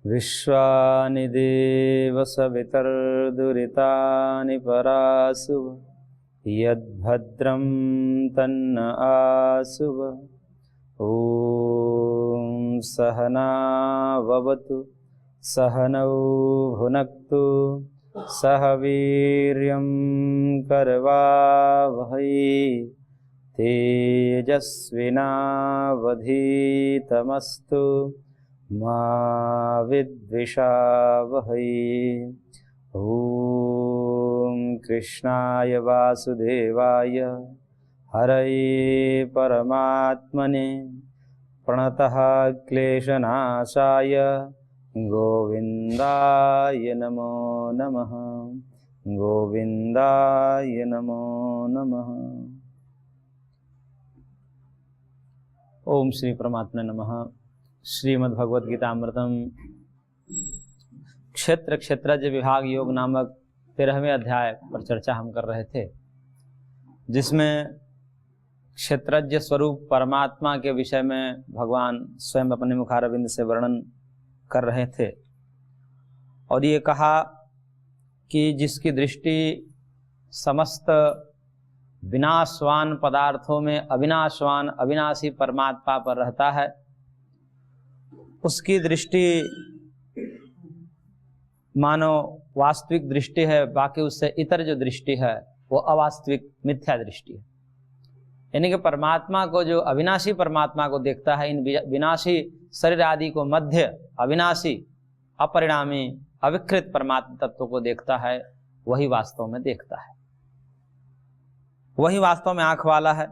विश्वानि देव सवितर्दुरितानि परासुव यद्भद्रं तन्न आसुव। ॐ सहना भवतु सहनौ भुनक्तु सह वीर्यं करवावहै तेजस्विनावधीतमस्तु मा विद्विषावहै। ॐ कृष्णाय वासुदेवाय हरये परमात्मने प्रणतः क्लेशनाशाय गोविन्दाय नमो नमः। गोविन्दाय नमो नमः। ओम श्री परमात्मा नमः। श्रीमद्भगवद्गीतामृतम क्षेत्र क्षेत्रज्ञ विभाग योग नामक 13वें अध्याय पर चर्चा हम कर रहे थे, जिसमें क्षेत्रज्ञ स्वरूप परमात्मा के विषय में भगवान स्वयं अपने मुखारविंद से वर्णन कर रहे थे। और ये कहा कि जिसकी दृष्टि समस्त विनाशवान पदार्थों में अविनाशवान अविनाशी परमात्मा पर रहता है, उसकी दृष्टि मानो वास्तविक दृष्टि है, बाकी उससे इतर जो दृष्टि है वो अवास्तविक मिथ्या दृष्टि है। यानी कि परमात्मा को, जो अविनाशी परमात्मा को देखता है, इन विनाशी शरीर आदि को मध्य अविनाशी अपरिणामी अविकृत परमात्मा तत्व को देखता है, वही वास्तव में देखता है, वही वास्तव में आंख वाला है।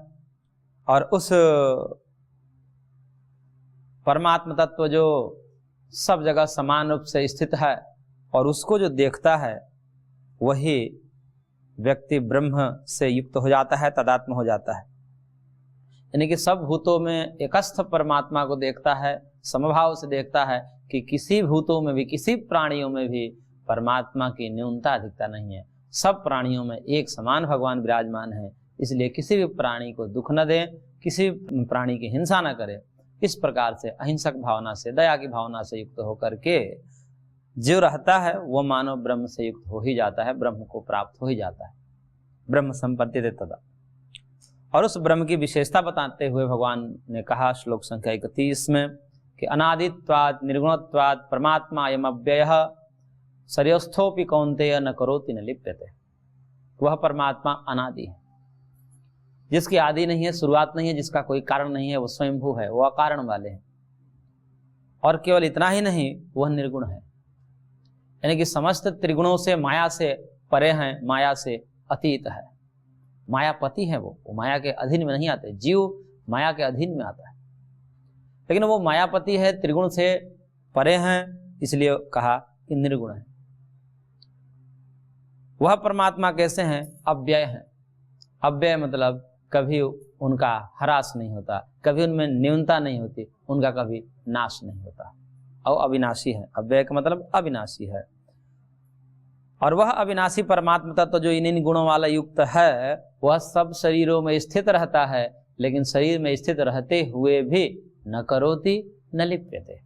और उस परमात्मा तत्व जो सब जगह समान रूप से स्थित है और उसको जो देखता है, वही व्यक्ति ब्रह्म से युक्त हो जाता है, तदात्म हो जाता है। यानी कि सब भूतों में एकस्थ परमात्मा को देखता है, समभाव से देखता है कि किसी भूतों में भी, किसी प्राणियों में भी परमात्मा की न्यूनता अधिकता नहीं है। सब प्राणियों में एक समान भगवान विराजमान है, इसलिए किसी भी प्राणी को दुख न दें, किसी प्राणी की हिंसा न करें। इस प्रकार से अहिंसक भावना से, दया की भावना से युक्त होकर के जो रहता है वो मानव ब्रह्म से युक्त हो ही जाता है, ब्रह्म को प्राप्त हो ही जाता है। ब्रह्म संपत्ति तदा। और उस ब्रह्म की विशेषता बताते हुए भगवान ने कहा श्लोक संख्या 31 में कि अनादित्वात् निर्गुणत्वात् परमात्मा अयम् अव्ययः सर्वस्थोपि कौन्तेय न करोति न लिप्यते। वह परमात्मा अनादि है, जिसकी आदि नहीं है, शुरुआत नहीं है, जिसका कोई कारण नहीं है, वो स्वयंभू है, वो अकारण वाले हैं। और केवल इतना ही नहीं, वह निर्गुण है, यानी कि समस्त त्रिगुणों से, माया से परे हैं, माया से अतीत है। मायापति है वो माया के अधीन में नहीं आते। जीव माया के अधीन में आता है, लेकिन वो मायापति है, त्रिगुण से परे हैं, इसलिए कहा कि निर्गुण है। वह परमात्मा कैसे हैं? अव्यय हैं। अव्यय मतलब कभी उनका ह्रास नहीं होता, कभी उनमें न्यूनता नहीं होती, उनका कभी नाश नहीं होता, और अविनाशी है। अव्यय का मतलब अविनाशी है। और वह अविनाशी परमात्मा तत्व जो इन गुणों वाला युक्त है, वह सब शरीरों में स्थित रहता है, लेकिन शरीर में स्थित रहते हुए भी न करोति न लिप्यते।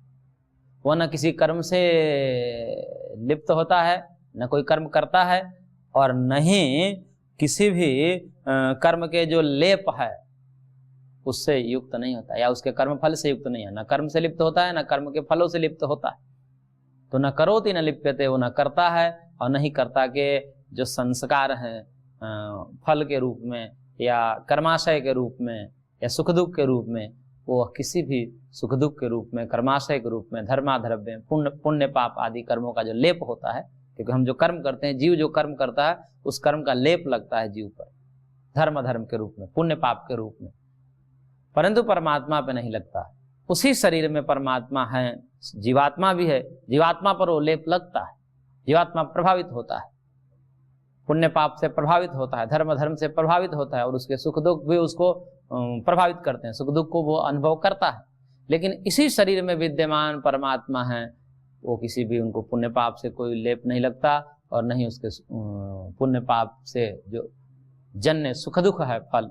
वह न किसी कर्म से लिप्त होता है, न कोई कर्म करता है, और न ही किसी भी कर्म के जो लेप है उससे युक्त नहीं होता, या उसके कर्म फल से युक्त नहीं है। न कर्म से लिप्त होता है, न कर्म के फलों से लिप्त होता है। तो न करोति न लिप्यते, वो न करता है और न ही कर्ता के जो संस्कार हैं फल के रूप में या कर्माशय के रूप में या सुख दुख के रूप में, वो किसी भी सुख दुख के रूप में, कर्माशय के रूप में, धर्माधर्म, पुण्य पाप आदि कर्मों का जो लेप होता है, क्योंकि हम जो कर्म करते हैं, जीव जो कर्म करता है उस कर्म का लेप लगता है जीव पर, धर्म के रूप में, पुण्य पाप के रूप में, परंतु परमात्मा पे नहीं लगता। उसी शरीर में परमात्मा है, जीवात्मा भी है, जीवात्मा पर वो लेप लगता है, जीवात्मा प्रभावित होता है, पुण्य पाप से प्रभावित होता है, धर्म से प्रभावित होता है, और उसके सुख दुख भी उसको प्रभावित करते हैं, सुख दुख को वो अनुभव करता है। लेकिन इसी शरीर में विद्यमान परमात्मा है, वो किसी भी, उनको पुण्य पाप से कोई लेप नहीं लगता, और नहीं उसके पुण्य पाप से जो जन्य सुख दुख है फल,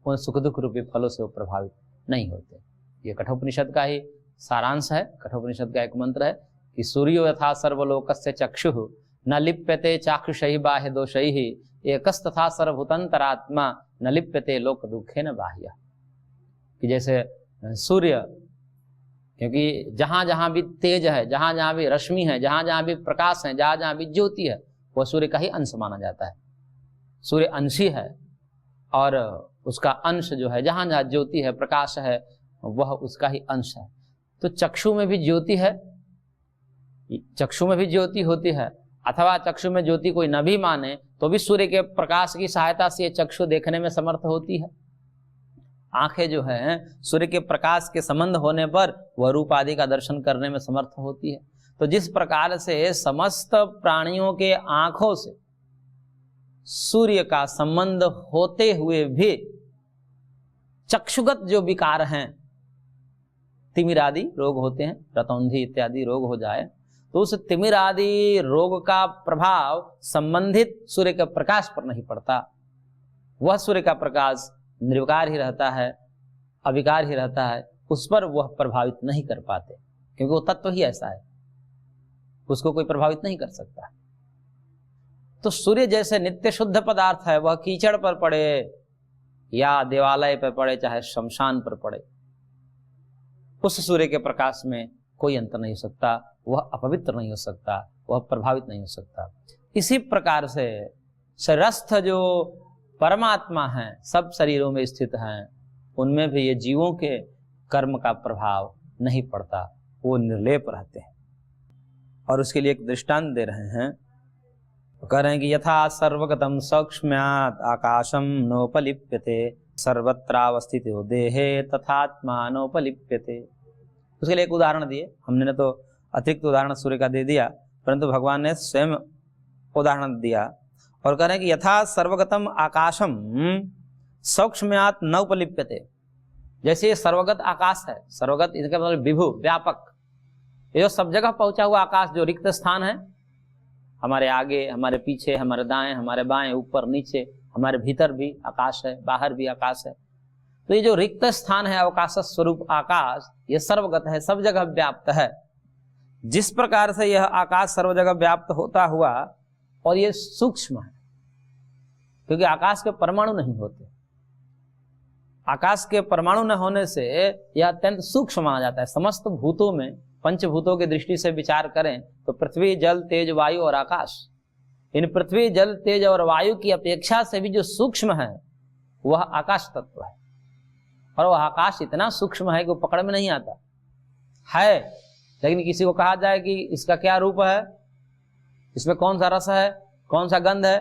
उन सुख दुख रूपी फलों से वो प्रभावित नहीं होते। ये कठोपनिषद का ही सारांश है। कठोपनिषद का एक मंत्र है कि सूर्यो यथा सर्वलोकस्य चक्षुः न लिप्यते चाक्षुषैः बाह्य दोषैः एकस्तथा सर्वभूतंतरात्मा न लिप्यते लोक दुखेन बाह्य। कि जैसे सूर्य, क्योंकि जहां जहां भी तेज है, जहां जहां भी रश्मि है, जहां जहां भी प्रकाश है, जहां जहां भी ज्योति है, वह सूर्य का ही अंश माना जाता है। सूर्य अंशी है और उसका अंश जो है, जहां जहां ज्योति है, प्रकाश है, वह उसका ही अंश है। तो चक्षु में भी ज्योति है, चक्षु में भी ज्योति होती है, अथवा चक्षु में ज्योति कोई न भी माने तो भी सूर्य के प्रकाश की सहायता से ये चक्षु देखने में समर्थ होती है। आंखें जो है सूर्य के प्रकाश के संबंध होने पर वह रूप आदि का दर्शन करने में समर्थ होती है। तो जिस प्रकार से समस्त प्राणियों के आंखों से सूर्य का संबंध होते हुए भी चक्षुगत जो विकार हैं, तिमिर आदि रोग होते हैं, रतौंधी इत्यादि रोग हो जाए तो उस तिमिर आदि रोग का प्रभाव संबंधित सूर्य के प्रकाश पर नहीं पड़ता। वह सूर्य का प्रकाश निर्विकार ही रहता है, अविकार ही रहता है, उस पर वह प्रभावित नहीं कर पाते, क्योंकि वो तत्व ही ऐसा है, उसको कोई प्रभावित नहीं कर सकता। तो सूर्य जैसे नित्य शुद्ध पदार्थ है, वह कीचड़ पर पड़े या देवालय पर पड़े, चाहे शमशान पर पड़े, उस सूर्य के प्रकाश में कोई अंतर नहीं हो सकता, वह अपवित्र नहीं हो सकता, वह प्रभावित नहीं हो सकता। इसी प्रकार से शरीरस्थ जो परमात्मा है, सब शरीरों में स्थित हैं, उनमें भी ये जीवों के कर्म का प्रभाव नहीं पड़ता, वो निर्लेप रहते हैं। और उसके लिए एक दृष्टांत दे रहे हैं, तो कह रहे हैं कि यथा सर्वगतम सौक्ष्म्यात् आकाशम नोपलिप्यते सर्वत्रावस्थितो देहे तथात्मा नोपलिप्यते। उसके लिए एक उदाहरण दिए, हमने तो अतिरिक्त उदाहरण सूर्य का दे दिया, परंतु भगवान ने स्वयं उदाहरण दिया और कह रहे हैं कि यथा सर्वगतम आकाशम सौक्ष्म्यात् न उपलिप्यते। जैसे ये सर्वगत आकाश है, सर्वगत इसका मतलब विभु, व्यापक, ये जो सब जगह पहुंचा हुआ आकाश, जो रिक्त स्थान है, हमारे आगे, हमारे पीछे, हमारे दाएं, हमारे बाएं, ऊपर नीचे, हमारे भीतर भी आकाश है, बाहर भी आकाश है। तो ये जो रिक्त स्थान है, अवकाश स्वरूप आकाश, ये सर्वगत है, सब जगह व्याप्त है। जिस प्रकार से यह आकाश सर्व जगह व्याप्त होता हुआ और ये सूक्ष्म है, क्योंकि आकाश के परमाणु नहीं होते, आकाश के परमाणु न होने से यह अत्यंत सूक्ष्म माना जाता है। समस्त भूतों में, पंचभूतों की दृष्टि से विचार करें तो पृथ्वी, जल, तेज, वायु और आकाश, इन पृथ्वी, जल, तेज और वायु की अपेक्षा से भी जो सूक्ष्म है वह आकाश तत्व है। और वह आकाश इतना सूक्ष्म है कि वो पकड़ में नहीं आता है, लेकिन किसी को कहा जाए कि इसका क्या रूप है, इसमें कौन सा रस है, कौन सा गंध है,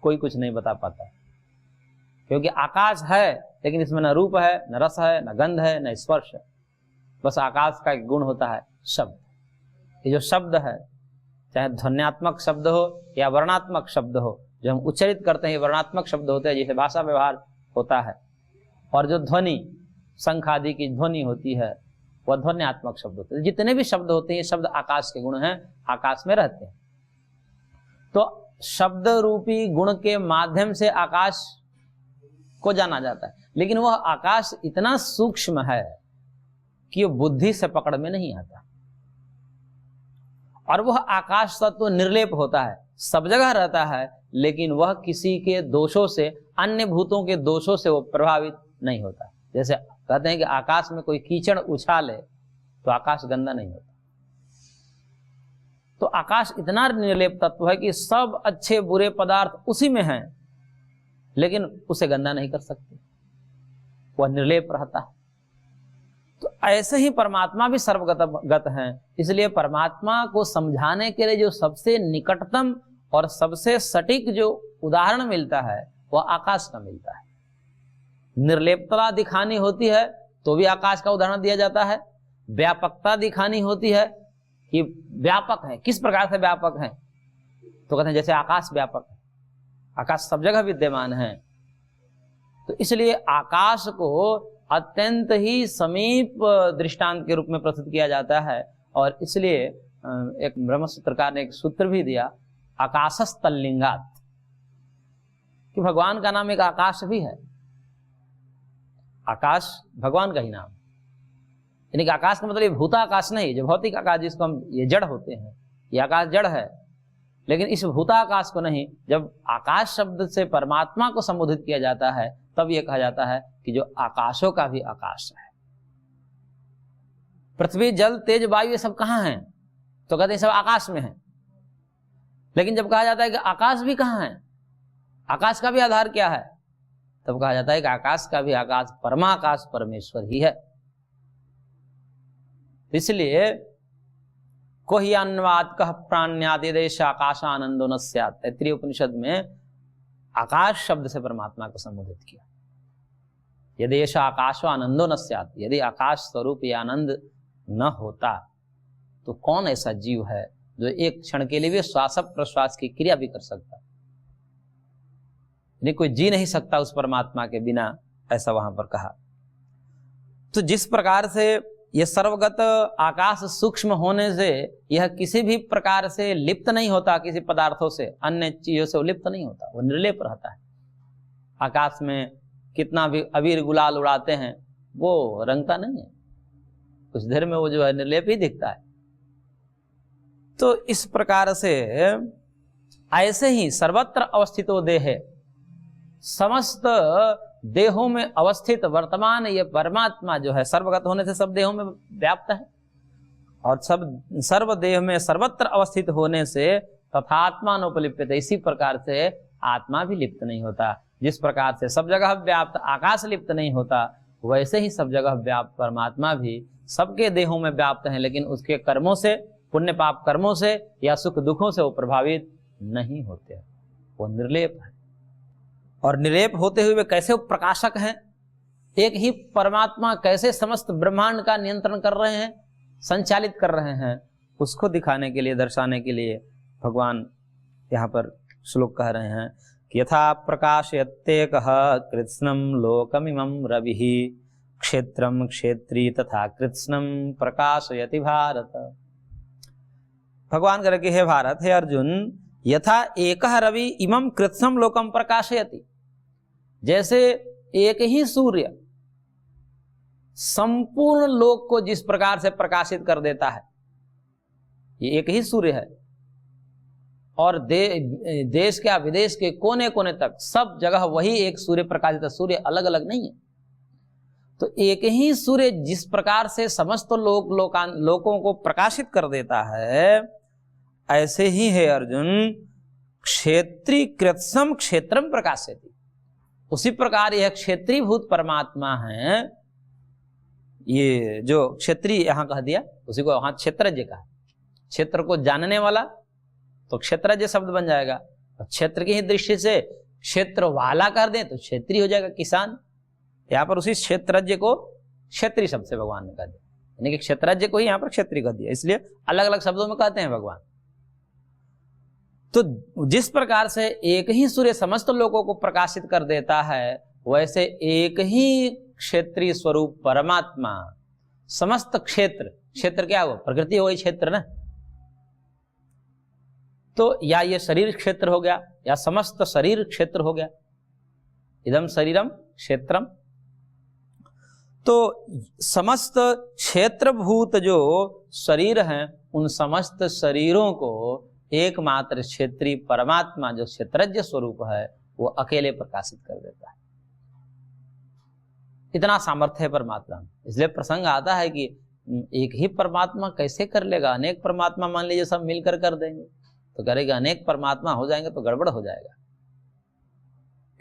कोई कुछ नहीं बता पाता, क्योंकि आकाश है लेकिन इसमें न रूप है, न रस है, न गंध है, न स्पर्श है। बस आकाश का एक गुण होता है शब्द। ये जो शब्द है, चाहे ध्वन्यात्मक शब्द हो या वर्णात्मक शब्द हो, जो हम उच्चरित करते हैं वर्णात्मक शब्द होते हैं, जैसे भाषा व्यवहार होता है, और जो ध्वनि, शंख आदि की ध्वनि होती है, वह ध्वन्यात्मक शब्द होते हैं। जितने भी शब्द होते हैं, ये शब्द आकाश के गुण हैं, आकाश में रहते हैं। तो शब्द रूपी गुण के माध्यम से आकाश को जाना जाता है, लेकिन वह आकाश इतना सूक्ष्म है कि वो बुद्धि से पकड़ में नहीं आता। और वह आकाश तत्व निर्लेप होता है, सब जगह रहता है, लेकिन वह किसी के दोषों से, अन्य भूतों के दोषों से वो प्रभावित नहीं होता। जैसे कहते हैं कि आकाश में कोई कीचड़ उछाले तो आकाश गंदा नहीं होता। तो आकाश इतना निर्लेप तत्व है कि सब अच्छे बुरे पदार्थ उसी में हैं, लेकिन उसे गंदा नहीं कर सकते, वह निर्लेप रहता है। तो ऐसे ही परमात्मा भी सर्वगत हैं। इसलिए परमात्मा को समझाने के लिए जो सबसे निकटतम और सबसे सटीक जो उदाहरण मिलता है वह आकाश का मिलता है। निर्लेपता दिखानी होती है तो भी आकाश का उदाहरण दिया जाता है। व्यापकता दिखानी होती है कि व्यापक है, किस प्रकार से व्यापक है, तो कहते हैं जैसे आकाश व्यापक है, आकाश सब जगह विद्यमान है। तो इसलिए आकाश को अत्यंत ही समीप दृष्टांत के रूप में प्रस्तुत किया जाता है। और इसलिए एक ब्रह्मसूत्रकार ने एक सूत्र भी दिया, आकाशस्तल्लिंगात, कि भगवान का नाम एक आकाश भी है। आकाश भगवान का ही नाम, यानी कि आकाश का मतलब ये भूताकाश नहीं, जो भौतिक आकाश जिसको हम ये जड़ होते हैं, ये आकाश जड़ है, लेकिन इस भूताकाश को नहीं। जब आकाश शब्द से परमात्मा को संबोधित किया जाता है तब ये कहा जाता है कि जो आकाशों का भी आकाश है। पृथ्वी, जल, तेज, वायु ये सब कहाँ हैं? तो कहते हैं सब आकाश में है। लेकिन जब कहा जाता है कि आकाश भी कहाँ है, आकाश का भी आधार क्या है, तब कहा जाता है कि आकाश का भी आकाश परमाकाश परमेश्वर ही है। इसलिए कोहि अन्वाद कह प्राण्यादि देश आकाशानंदो न स्यात्, तैत्तिरीय उपनिषद में आकाश शब्द से परमात्मा को संबोधित किया। यदि ऐसा आकाशो आनंदो न स्यात्, यदि आकाश स्वरूप ये आनंद न होता तो कौन ऐसा जीव है जो एक क्षण के लिए भी श्वास प्रश्वास की क्रिया भी कर सकता? नहीं, कोई जी नहीं सकता उस परमात्मा के बिना, ऐसा वहां पर कहा। तो जिस प्रकार से यह सर्वगत आकाश सूक्ष्म होने से यह किसी भी प्रकार से लिप्त नहीं होता, किसी पदार्थों से, अन्य चीजों से वो लिप्त नहीं होता, वो निर्लेप रहता है। आकाश में कितना भी अबीर गुलाल उड़ाते हैं वो रंगता नहीं है, कुछ देर में वो जो है निर्लेप ही दिखता है। तो इस प्रकार से ऐसे ही सर्वत्र अवस्थितो देहे, समस्त देहों में अवस्थित वर्तमान ये परमात्मा जो है सर्वगत होने से सब देहों में व्याप्त है, और सब सर्व देह में सर्वत्र अवस्थित होने से तथात्मानोपलिप्यते, इसी प्रकार से आत्मा भी लिप्त नहीं होता। जिस प्रकार से सब जगह व्याप्त आकाश लिप्त नहीं होता, वैसे ही सब जगह व्याप्त परमात्मा भी सबके देहों में व्याप्त है, लेकिन उसके कर्मों से, पुण्य पाप कर्मों से या सुख दुखों से वो प्रभावित नहीं होते, वो निर्लेप है। और निर्लेप होते हुए वे कैसे प्रकाशक हैं, एक ही परमात्मा कैसे समस्त ब्रह्मांड का नियंत्रण कर रहे हैं, संचालित कर रहे हैं, उसको दिखाने के लिए, दर्शाने के लिए भगवान यहाँ पर श्लोक कह रहे हैं कि यथा प्रकाशयत्येकः कृत्स्नं लोकमिमं रविः क्षेत्रं क्षेत्री तथा कृत्स्नं प्रकाशयति भारत। भगवान कह के हे भारत, हे अर्जुन, यथा एकः रवि इमं कृत्स्नं लोकम प्रकाशयति, जैसे एक ही सूर्य संपूर्ण लोक को जिस प्रकार से प्रकाशित कर देता है, ये एक ही सूर्य है, और देश के विदेश के कोने कोने तक सब जगह वही एक सूर्य प्रकाशित है, सूर्य अलग अलग नहीं है। तो एक ही सूर्य जिस प्रकार से समस्त लोकों को प्रकाशित कर देता है, ऐसे ही है अर्जुन, क्षेत्री कृत्स्नं क्षेत्रम प्रकाशयति, उसी प्रकार यह क्षेत्रीभूत परमात्मा है। ये जो क्षेत्री यहां कह दिया, उसी को वहां क्षेत्रज्ञ कहा, क्षेत्र को जानने वाला, तो क्षेत्रज्ञ शब्द बन जाएगा। और क्षेत्र की ही दृष्टि से क्षेत्र वाला कर दे तो क्षेत्री हो जाएगा, किसान। यहाँ पर उसी क्षेत्रज्ञ को क्षेत्री शब्द से भगवान ने कह दिया, यानी कि क्षेत्रज्ञ को ही यहाँ पर क्षेत्री कह दिया, इसलिए अलग अलग शब्दों में कहते हैं भगवान। तो जिस प्रकार से एक ही सूर्य समस्त लोगों को प्रकाशित कर देता है, वैसे एक ही क्षेत्रीय स्वरूप परमात्मा समस्त क्षेत्र, क्षेत्र क्या हुआ, प्रकृति वही क्षेत्र ना, तो या ये शरीर क्षेत्र हो गया या समस्त शरीर क्षेत्र हो गया, इदम शरीरम क्षेत्रम। तो समस्त क्षेत्रभूत जो शरीर हैं, उन समस्त शरीरों को एकमात्र क्षेत्रीय परमात्मा जो क्षेत्रज्ञ स्वरूप है वो अकेले प्रकाशित कर देता है। इतना सामर्थ्य है परमात्मा। इसलिए प्रसंग आता है कि एक ही परमात्मा कैसे कर लेगा, अनेक परमात्मा मान लीजिए सब मिलकर कर देंगे, तो करेगा अनेक परमात्मा हो जाएंगे तो गड़बड़ हो जाएगा।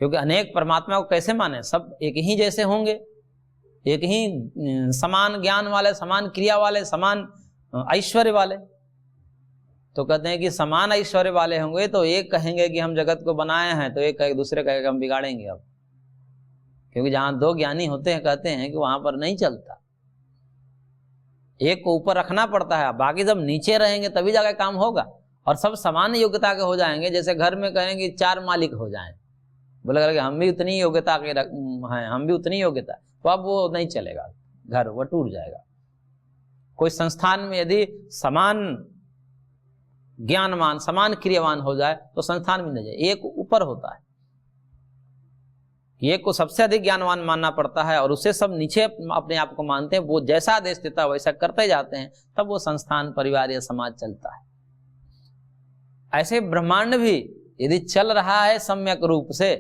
क्योंकि अनेक परमात्मा को कैसे माने, सब एक ही जैसे होंगे, एक ही समान ज्ञान वाले, समान क्रिया वाले, समान ऐश्वर्य वाले। तो कहते हैं कि समान ऐश्वर्य वाले होंगे तो एक कहेंगे कि हम जगत को बनाए हैं, तो एक दूसरे कहेगा हम बिगाड़ेंगे अब। क्योंकि जहां दो ज्ञानी होते हैं कहते हैं कि वहां पर नहीं चलता, एक को ऊपर रखना पड़ता है, बाकी जब नीचे रहेंगे तभी जाकर काम होगा। और सब समान योग्यता के हो जाएंगे, जैसे घर में कहेंगे 4 मालिक हो जाएं, बोले करेंगे हम भी उतनी योग्यता के हैं, हम भी उतनी योग्यता, तो अब वो नहीं चलेगा, घर वो टूट जाएगा। कोई संस्थान में यदि समान ज्ञानवान, समान क्रियावान हो जाए तो संस्थान में नहीं जाए, एक ऊपर होता है। कि एक को सबसे अधिक ज्ञानवान मानना पड़ता है और उससे सब नीचे अपने आप को मानते हैं, वो जैसा आदेश देता है वैसा करते जाते हैं, तब वो संस्थान, परिवार या समाज चलता है। ऐसे ब्रह्मांड भी यदि चल रहा है सम्यक रूप से,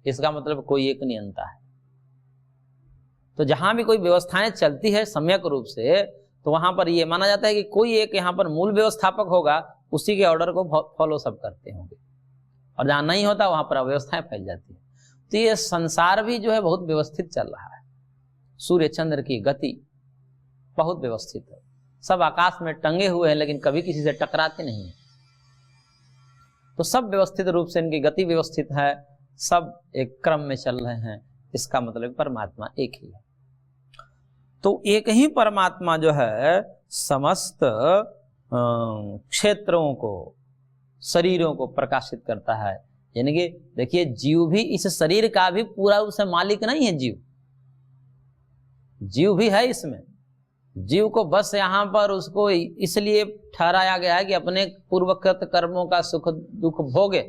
इसका मतलब कोई एक नियंता है। तो जहां भी कोई व्यवस्थाएं चलती है सम्यक रूप से, तो वहां पर यह माना जाता है कि कोई एक यहां पर मूल व्यवस्थापक होगा, उसी के ऑर्डर को फॉलो सब करते होंगे, और जहां नहीं होता वहां पर अव्यवस्थाएं फैल जाती है। तो ये संसार भी जो है बहुत व्यवस्थित चल रहा है। सूर्य चंद्र की गति बहुत व्यवस्थित है, सब आकाश में टंगे हुए हैं लेकिन कभी किसी से टकराते नहीं है। तो सब व्यवस्थित रूप से इनकी गति व्यवस्थित है, सब एक क्रम में चल रहे हैं। इसका मतलब परमात्मा एक ही है। तो एक ही परमात्मा जो है समस्त क्षेत्रों को, शरीरों को प्रकाशित करता है। यानी कि देखिए, जीव भी इस शरीर का भी पूरा उसे मालिक नहीं है। जीव भी है इसमें। जीव को बस यहाँ पर उसको इसलिए ठहराया गया है कि अपने पूर्वकृत कर्मों का सुख दुख भोगे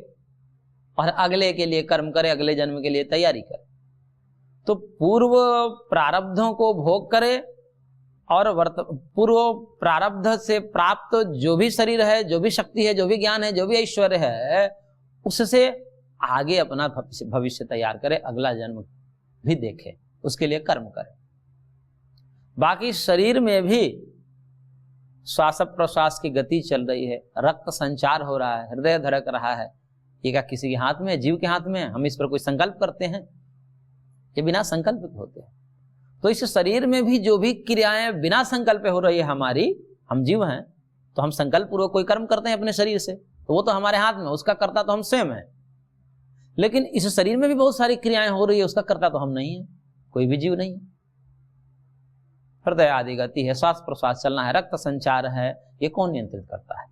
और अगले के लिए कर्म करे, अगले जन्म के लिए तैयारी करे। तो पूर्व प्रारब्धों को भोग करे और पूर्व प्रारब्ध से प्राप्त जो भी शरीर है, जो भी शक्ति है, जो भी ज्ञान है, जो भी ऐश्वर्य है, उससे आगे अपना भविष्य तैयार करे, अगला जन्म भी देखे, उसके लिए कर्म करे। बाकी शरीर में भी श्वास प्रश्वास की गति चल रही है, रक्त संचार हो रहा है, हृदय धड़क रहा है। ये क्या किसी के हाथ में, जीव के हाथ में? हम इस पर कोई संकल्प करते हैं? ये बिना संकल्पित होते हैं। तो इस शरीर में भी जो भी क्रियाएं बिना संकल्प हो रही है हमारी, हम जीव हैं तो हम संकल्प पूर्वक कोई कर्म करते हैं अपने शरीर से, तो वो तो हमारे हाथ में, उसका कर्ता तो हम स्वयं हैं। लेकिन इस शरीर में भी बहुत सारी क्रियाएं हो रही है, उसका कर्ता तो हम नहीं है, कोई भी जीव नहीं है। हृदय आदि गति है, श्वास प्रश्वास चलना है, रक्त संचार है, ये कौन नियंत्रित करता है?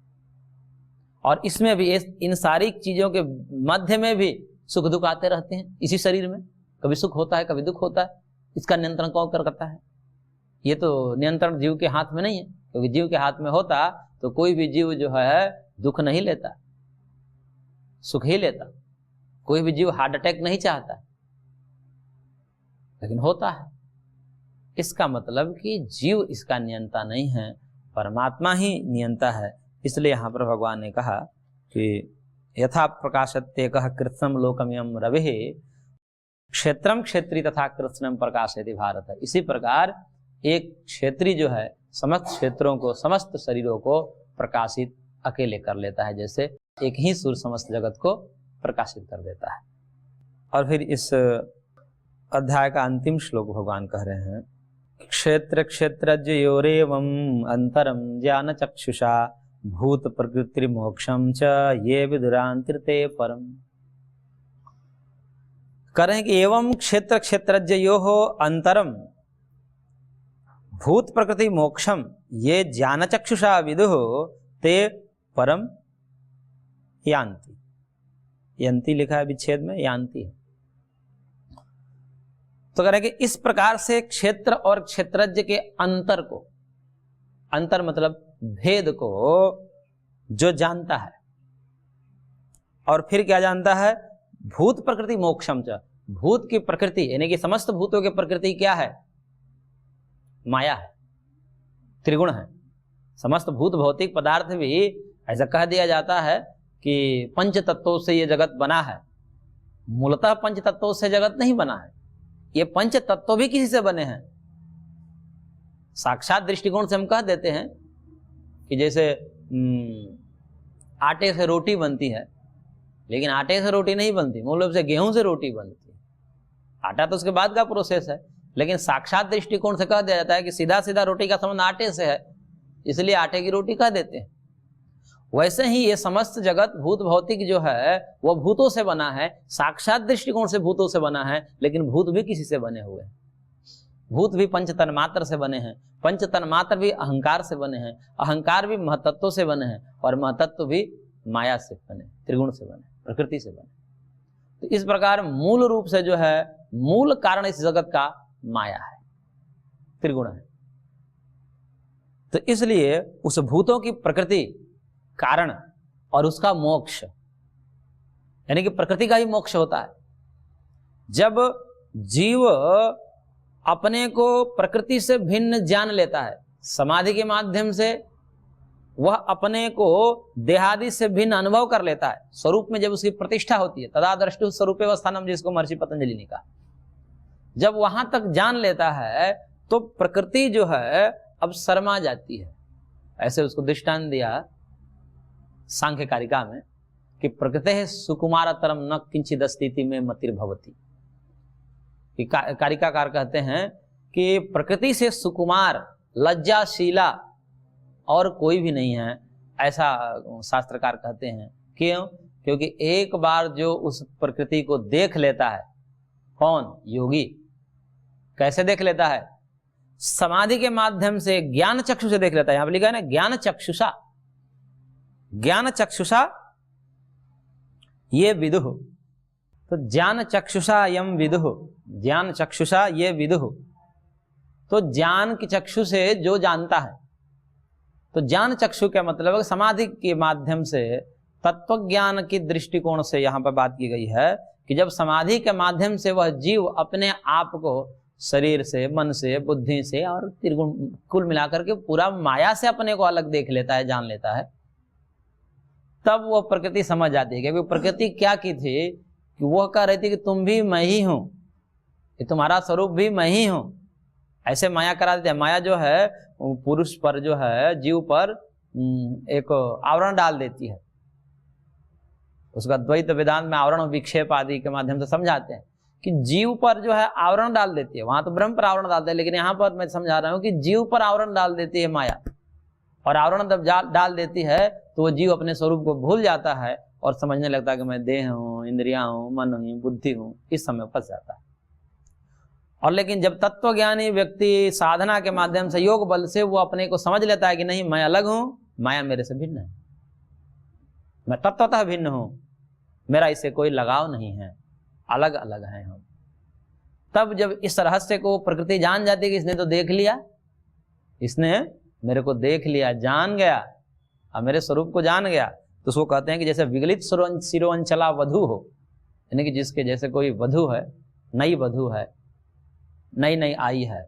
और इसमें भी इन सारी चीजों के मध्य में भी सुख दुख आते रहते हैं इसी शरीर में। कभी सुख होता है, कभी दुख होता है। इसका नियंत्रण कौन करता है? ये तो नियंत्रण जीव के हाथ में नहीं है, क्योंकि जीव के हाथ में होता तो कोई भी जीव जो है दुख नहीं लेता, सुख ही लेता। कोई भी जीव हार्ट अटैक नहीं चाहता, लेकिन होता है। इसका मतलब कि जीव इसका नियंता नहीं है, परमात्मा ही नियंता है। इसलिए यहां पर भगवान ने कहा कि यथा प्रकाशत्य कह कृत्स्नम लोकमयम रविः क्षेत्रम क्षेत्री तथा कृत्स्नम प्रकाशयति भारत। इसी प्रकार एक क्षेत्री जो है समस्त क्षेत्रों को, समस्त शरीरों को प्रकाशित अकेले कर लेता है, जैसे एक ही सूर्य समस्त जगत को प्रकाशित कर देता है। और फिर इस अध्याय का अंतिम श्लोक भगवान कह रहे हैं, क्षेत्र क्षेत्रज्योरेवं अंतरम ज्ञान चक्षुषा भूत प्रकृति मोक्षम च ये विदुरांतृते परम। करें कि एवं क्षेत्र क्षेत्रज्योः अंतरम भूत प्रकृति मोक्षम ये ज्ञान चक्षुषा विदुः ते परम यान्ति। यंती लिखा है विच्छेद में, यान्ति है। तो कह रहे कि इस प्रकार से क्षेत्र और क्षेत्रज्ञ के अंतर को, अंतर मतलब भेद को जो जानता है, और फिर क्या जानता है? भूत प्रकृति मोक्षम च, भूत की प्रकृति यानी कि समस्त भूतों की प्रकृति क्या है? माया है, त्रिगुण है। समस्त भूत भौतिक पदार्थ भी ऐसा कह दिया जाता है कि पंच तत्वों से ये जगत बना है। मूलतः पंच तत्वों से जगत नहीं बना है, ये पंच तत्व भी किसी से बने हैं। साक्षात दृष्टिकोण से हम कह देते हैं कि जैसे आटे से रोटी बनती है, लेकिन आटे से रोटी नहीं बनती, मूल रूप से गेहूं से रोटी बनती है। आटा तो उसके बाद का प्रोसेस है, लेकिन साक्षात दृष्टिकोण से कह दिया जाता है कि सीधा सीधा रोटी का संबंध आटे से है, इसलिए आटे की रोटी कह देते हैं। वैसे ही ये समस्त जगत भूत भौतिक जो है वह भूतों से बना है, साक्षात दृष्टिकोण से भूतों से बना है, लेकिन भूत भी किसी से बने हुए हैं। भूत भी पंच तन्मात्र से बने हैं, पंच तन्मात्र भी अहंकार से बने हैं, अहंकार भी महतत्व से बने हैं, और महतत्व भी माया से बने, त्रिगुण से बने, प्रकृति से बने। तो इस प्रकार मूल रूप से जो है मूल कारण इस जगत का माया है, त्रिगुण है। तो इसलिए उस भूतों की प्रकृति कारण और उसका मोक्ष, यानी कि प्रकृति का ही मोक्ष होता है। जब जीव अपने को प्रकृति से भिन्न जान लेता है। समाधि के माध्यम से वह अपने को देहादि से भिन्न अनुभव कर लेता है। स्वरूप में जब उसकी प्रतिष्ठा होती है, तदा दृष्टु स्वरूपेवस्थानम, जिसको महर्षि पतंजलि ने कहा, जब वहां तक जान लेता है तो प्रकृति जो है अब शर्मा जाती है। ऐसे उसको दृष्टांत दिया सांख्य कारिका में कि प्रकृते सुकुमारतरम न किंचिद स्थिति में मतिर्भवती। कारिकाकार कहते हैं कि प्रकृति से सुकुमार लज्जाशीला और कोई भी नहीं है, ऐसा शास्त्रकार कहते हैं। क्यों? क्योंकि एक बार जो उस प्रकृति को देख लेता है, कौन? योगी। कैसे देख लेता है? समाधि के माध्यम से, ज्ञान चक्षु से देख लेता है। यहां पर लिखा है ना, ज्ञान चक्षुषा, ज्ञान चक्षुषा ये विदुः। तो ज्ञान चक्षुषा यम विदुः, ज्ञान चक्षुषा ये विदुः। तो ज्ञान की चक्षु से जो जानता है, तो ज्ञान चक्षु का मतलब है समाधि के माध्यम से तत्व ज्ञान की दृष्टिकोण से यहां पर बात की गई है कि जब समाधि के माध्यम से वह जीव अपने आप को शरीर से, मन से, बुद्धि से और त्रिगुण कुल मिलाकर के पूरा माया से अपने को अलग देख लेता है, जान लेता है, तब वह प्रकृति समझ जाती है। क्योंकि प्रकृति क्या की थी कि वह कह रही थी कि तुम भी मैं ही हूं, कि तुम्हारा स्वरूप भी मैं ही हूं। ऐसे माया करा देते हैं। माया जो है पुरुष पर, जो है जीव पर एक आवरण डाल देती है। उसका द्वैत वेदांत में आवरण विक्षेप आदि के माध्यम से समझाते हैं कि जीव पर जो है आवरण डाल देती है। वहां तो ब्रह्म पर आवरण डालते हैं, लेकिन यहाँ पर मैं समझा रहा हूं कि जीव पर आवरण डाल देती है माया। और आवरण जब डाल देती है तो वो जीव अपने स्वरूप को भूल जाता है और समझने लगता है कि मैं देह हूं, इंद्रियां हूं, मन हूं, बुद्धि हूं। इस समय फंस जाता है। और लेकिन जब तत्वज्ञानी व्यक्ति साधना के माध्यम से, योग बल से, वो अपने को समझ लेता है कि नहीं, मैं अलग हूं, माया मेरे से भिन्न है, मैं तत्वतः भिन्न हूं, मेरा इससे कोई लगाव नहीं है, अलग अलग हैं हम। तब जब इस रहस्य को प्रकृति जान जाती है कि इसने तो देख लिया, इसने मेरे को देख लिया, जान गया, अब मेरे स्वरूप को जान गया, तो उसको कहते हैं कि जैसे विगलित सिरोंचला वधु हो, यानी कि जिसके जैसे कोई वधु है, नई वधु है, नई नई आई है,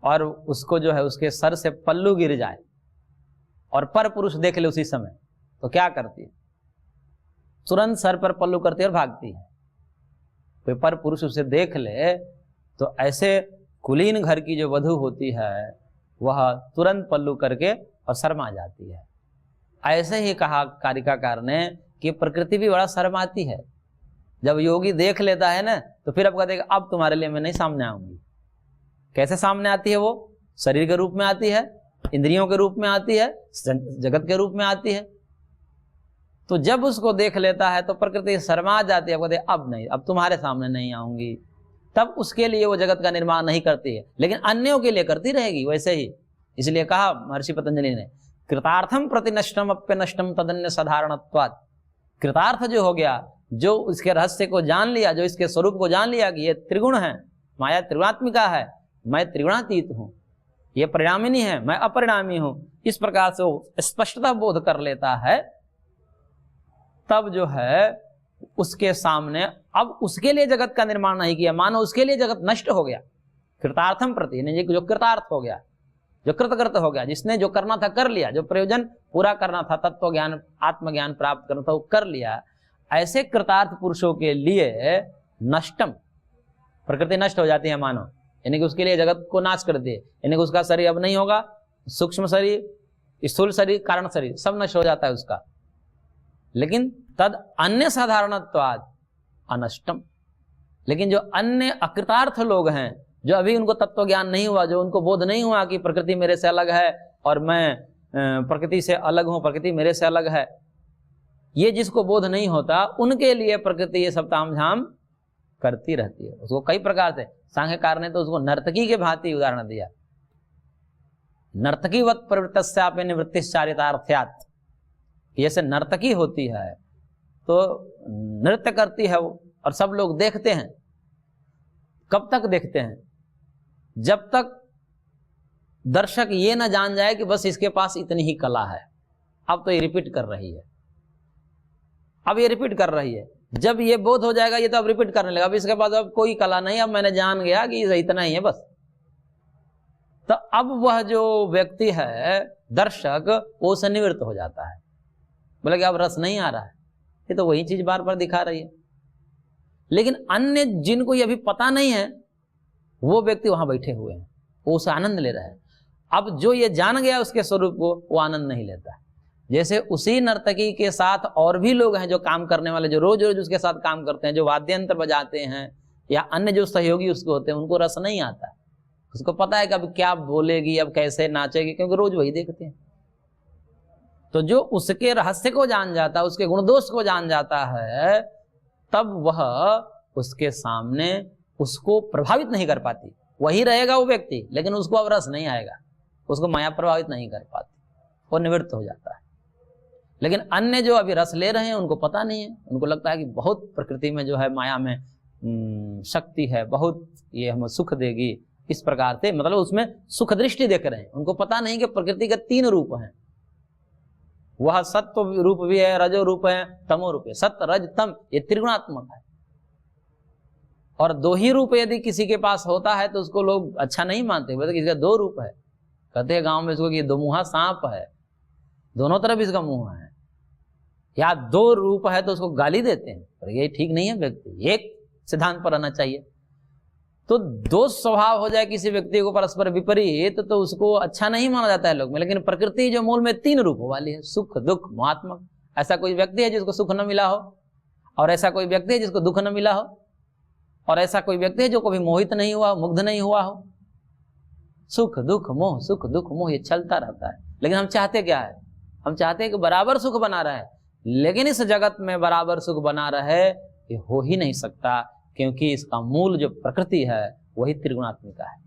और उसको जो है उसके सर से पल्लू गिर जाए और पर पुरुष देख ले उसी समय, तो क्या करती है? तुरंत सर पर पल्लू करती है और भागती है। कोई पर पुरुष उसे देख ले तो ऐसे कुलीन घर की जो वधु होती है वह तुरंत पल्लू करके और शर्मा जाती है। ऐसे ही कहा कारिकाकार ने कि प्रकृति भी बड़ा शर्माती है। जब योगी देख लेता है ना, तो फिर अब कहते हैं अब तुम्हारे लिए मैं नहीं सामने आऊंगी। कैसे सामने आती है? वो शरीर के रूप में आती है, इंद्रियों के रूप में आती है, जगत के रूप में आती है। तो जब उसको देख लेता है तो प्रकृति शर्मा जाती है, कहते अब नहीं, अब तुम्हारे सामने नहीं आऊंगी। तब उसके लिए वो जगत का निर्माण नहीं करती है, लेकिन अन्यों के लिए करती रहेगी वैसे ही। इसलिए कहा महर्षि पतंजलि ने, कृतार्थम प्रति नष्टम अप्य नष्टम तदन्य साधारणत्वात्। कृतार्थ जो हो गया, जो इसके रहस्य को जान लिया, जो इसके स्वरूप को जान लिया कि ये त्रिगुण है, माया त्रिगुणात्मिका है, मैं त्रिगुणातीत हूं, ये परिणामिनी है, मैं अपरिणामी हूं, इस प्रकार से वो स्पष्टता बोध कर लेता है, तब जो है उसके सामने अब उसके लिए जगत का निर्माण नहीं किया, मानो उसके लिए जगत नष्ट हो गया। कृतार्थम प्रति, यानी जो कृतार्थ हो गया, जो कृतकृत हो गया, जिसने जो करना था कर लिया, जो प्रयोजन पूरा करना था, तत्व ज्ञान, आत्मज्ञान प्राप्त करना था, वो कर लिया। ऐसे कृतार्थ पुरुषों के लिए नष्टम, प्रकृति नष्ट हो जाती है मानो, यानी कि उसके लिए जगत को नाश कर दिए, यानी कि उसका शरीर अब नहीं होगा, सूक्ष्म शरीर, स्थूल शरीर, कारण शरीर सब नष्ट हो जाता है उसका। लेकिन तद अन्य साधारणत्वाद अनष्टम, लेकिन जो अन्य अकृतार्थ लोग हैं, जो अभी उनको तत्व ज्ञान नहीं हुआ, जो उनको बोध नहीं हुआ कि प्रकृति मेरे से अलग है और मैं प्रकृति से अलग हूं, प्रकृति मेरे से अलग है, ये जिसको बोध नहीं होता, उनके लिए प्रकृति ये सब तामझाम करती रहती है। उसको कई प्रकार से, सांख्यकार ने तो उसको नर्तकी के भांति उदाहरण दिया, नर्तकीवत प्रवृत्तस्यापि निवृत्तिश्चारितार्थ्यात्। जैसे नर्तकी होती है तो नृत्य करती है वो, और सब लोग देखते हैं। कब तक देखते हैं? जब तक दर्शक ये ना जान जाए कि बस इसके पास इतनी ही कला है, अब तो ये रिपीट कर रही है, अब ये रिपीट कर रही है। जब ये बोध हो जाएगा, ये तो अब रिपीट करने लगा, अब इसके बाद अब कोई कला नहीं, अब मैंने जान गया कि ये इतना ही है बस। तो अब वह जो व्यक्ति है दर्शक, वो उससे निवृत्त हो जाता है, बोले कि अब रस नहीं आ रहा है, ये तो वही चीज बार बार दिखा रही है। लेकिन अन्य जिनको ये अभी पता नहीं है, वो व्यक्ति वहां बैठे हुए हैं, वो उससे आनंद ले रहे हैं। अब जो ये जान गया उसके स्वरूप को, वो आनंद नहीं लेता है। जैसे उसी नर्तकी के साथ और भी लोग हैं जो काम करने वाले, जो रोज रोज उसके साथ काम करते हैं, जो वाद्य यंत्र बजाते हैं या अन्य जो सहयोगी उसके होते हैं, उनको रस नहीं आता है। उसको पता है कि अब क्या बोलेगी, अब कैसे नाचेगी, क्योंकि रोज वही देखते हैं। तो जो उसके रहस्य को जान जाता है, उसके गुण दोष को जान जाता है, तब वह उसके सामने उसको प्रभावित नहीं कर पाती। वही रहेगा वो व्यक्ति, लेकिन उसको अब रस नहीं आएगा, उसको माया प्रभावित नहीं कर पाती, वो निवृत्त हो जाता है। लेकिन अन्य जो अभी रस ले रहे हैं उनको पता नहीं है, उनको लगता है कि बहुत प्रकृति में जो है माया में शक्ति है, बहुत ये हमें सुख देगी, इस प्रकार से मतलब उसमें सुख दृष्टि देख रहे हैं। उनको पता नहीं कि प्रकृति के 3 रूप हैं, वह सत्व रूप भी है, रजो रूप है, तमो रूप है। सत्य रज तम ये त्रिगुणात्मक है, और 2 ही रूप यदि किसी के पास होता है तो उसको लोग अच्छा नहीं मानते, बोलते किसी का 2 रूप है, कहते हैं गांव में इसको कि 2 मुहा सांप है, दोनों तरफ इसका मुंह है, या 2 रूप है तो उसको गाली देते हैं, पर ये ठीक नहीं है। व्यक्ति एक सिद्धांत पर रहना चाहिए। तो 2 स्वभाव हो जाए किसी व्यक्ति को परस्पर विपरीत, तो उसको अच्छा नहीं माना जाता है लोग में। लेकिन प्रकृति जो मूल में 3 रूपों वाली है, सुख दुख मोहात्मक, ऐसा कोई व्यक्ति है जिसको सुख न मिला हो, और ऐसा कोई व्यक्ति है जिसको दुख न मिला हो, और ऐसा कोई व्यक्ति है जो कभी मोहित नहीं हुआ, मुग्ध नहीं हुआ हो। सुख दुख मोह, सुख दुख मोह, ये चलता रहता है। लेकिन हम चाहते क्या है? हम चाहते हैं कि बराबर सुख बना रहे, लेकिन इस जगत में बराबर सुख बना रहे ये हो ही नहीं सकता, क्योंकि इसका मूल जो प्रकृति है वही त्रिगुणात्मिका है।